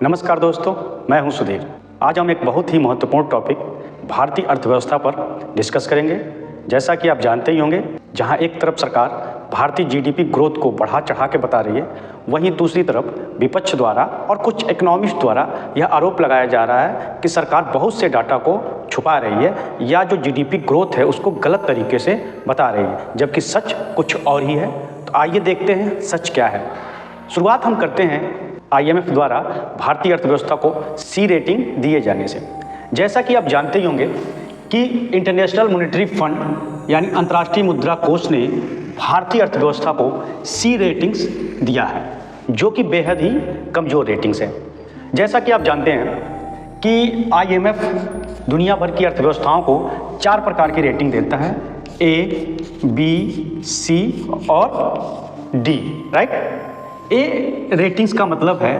नमस्कार दोस्तों, मैं हूं सुधीर। आज हम एक बहुत ही महत्वपूर्ण टॉपिक भारतीय अर्थव्यवस्था पर डिस्कस करेंगे। जैसा कि आप जानते ही होंगे, जहां एक तरफ सरकार भारतीय जीडीपी ग्रोथ को बढ़ा चढ़ा के बता रही है, वहीं दूसरी तरफ विपक्ष द्वारा और कुछ इकोनॉमिस्ट द्वारा यह आरोप लगाया जा रहा है कि सरकार बहुत से डाटा को छुपा रही है या जो जीडीपी ग्रोथ है उसको गलत तरीके से बता रही है, जबकि सच कुछ और ही है। तो आइए देखते हैं सच क्या है। शुरुआत हम करते हैं IMF द्वारा भारतीय अर्थव्यवस्था को C रेटिंग दिए जाने से। जैसा कि आप जानते ही होंगे कि इंटरनेशनल मॉनेटरी फंड यानी अंतर्राष्ट्रीय मुद्रा कोष ने भारतीय अर्थव्यवस्था को C रेटिंग्स दिया है, जो कि बेहद ही कमज़ोर रेटिंग्स है। जैसा कि आप जानते हैं कि IMF दुनिया भर की अर्थव्यवस्थाओं को 4 प्रकार की रेटिंग देता है, A, B, C और D, राइट। ए रेटिंग्स का मतलब है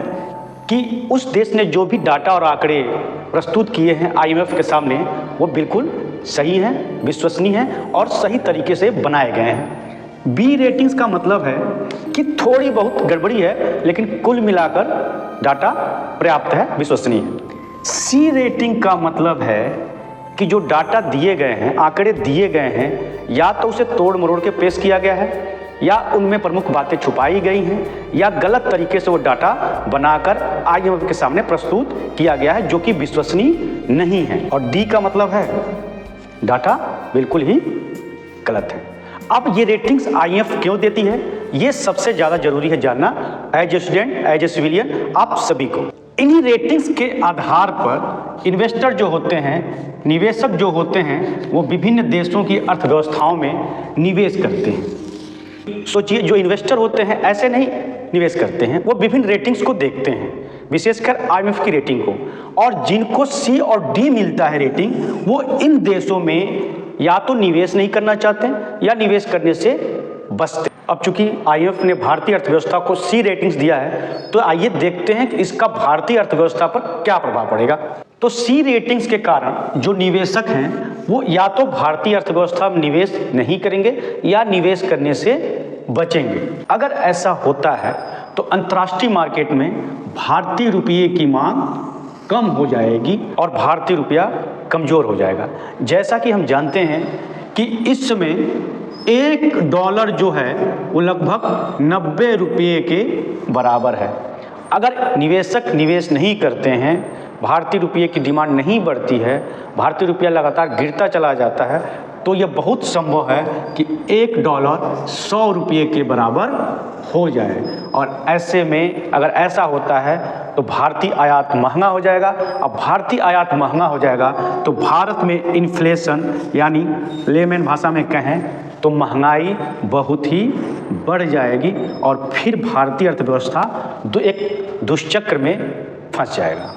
कि उस देश ने जो भी डाटा और आंकड़े प्रस्तुत किए हैं IMF के सामने, वो बिल्कुल सही हैं, विश्वसनीय हैं और सही तरीके से बनाए गए हैं। बी रेटिंग्स का मतलब है कि थोड़ी बहुत गड़बड़ी है, लेकिन कुल मिलाकर डाटा पर्याप्त है, विश्वसनीय है। सी रेटिंग का मतलब है कि जो डाटा दिए गए हैं, आंकड़े दिए गए हैं, या तो उसे तोड़ मरोड़ के पेश किया गया है, या उनमें प्रमुख बातें छुपाई गई हैं, या गलत तरीके से वो डाटा बनाकर IMF के सामने प्रस्तुत किया गया है, जो कि विश्वसनीय नहीं है। और डी का मतलब है डाटा बिल्कुल ही गलत है। अब ये रेटिंग्स IMF क्यों देती है, ये सबसे ज़्यादा जरूरी है जानना as a student, as a civilian, आप सभी को। इन्हीं रेटिंग्स के आधार पर इन्वेस्टर जो होते हैं, निवेशक जो होते हैं, वो विभिन्न देशों की अर्थव्यवस्थाओं में निवेश करते हैं। सोचिए, जो इन्वेस्टर होते हैं ऐसे नहीं निवेश करते हैं, वो विभिन्न रेटिंग्स को देखते हैं, विशेषकर IMF की रेटिंग को, और जिनको C और D मिलता है रेटिंग, वो इन देशों में या तो निवेश नहीं करना चाहते हैं या निवेश करने से बचते। अब चूंकि IMF ने भारतीय अर्थव्यवस्था को C रेटिंग्स दिया है, तो आइए देखते हैं कि इसका भारतीय अर्थव्यवस्था पर क्या प्रभाव पड़ेगा। तो C रेटिंग्स के कारण जो निवेशक हैं वो या तो भारतीय अर्थव्यवस्था में निवेश नहीं करेंगे या निवेश करने से बचेंगे। अगर ऐसा होता है तो अंतर्राष्ट्रीय मार्केट में भारतीय रुपये की मांग कम हो जाएगी और भारतीय रुपया कमज़ोर हो जाएगा। जैसा कि हम जानते हैं कि इस समय $1 जो है वो लगभग 90 रुपये के बराबर है। अगर निवेशक निवेश नहीं करते हैं, भारतीय रुपये की डिमांड नहीं बढ़ती है, भारतीय रुपया लगातार गिरता चला जाता है, तो यह बहुत संभव है कि $1 100 रुपये के बराबर हो जाए। और ऐसे में अगर ऐसा होता है तो भारतीय आयात महंगा हो जाएगा। अब भारतीय आयात महंगा हो जाएगा तो भारत में इन्फ्लेशन, यानी लेमन भाषा में कहें तो महंगाई बहुत ही बढ़ जाएगी और फिर भारतीय अर्थव्यवस्था एक दुष्चक्र में फंस जाएगा।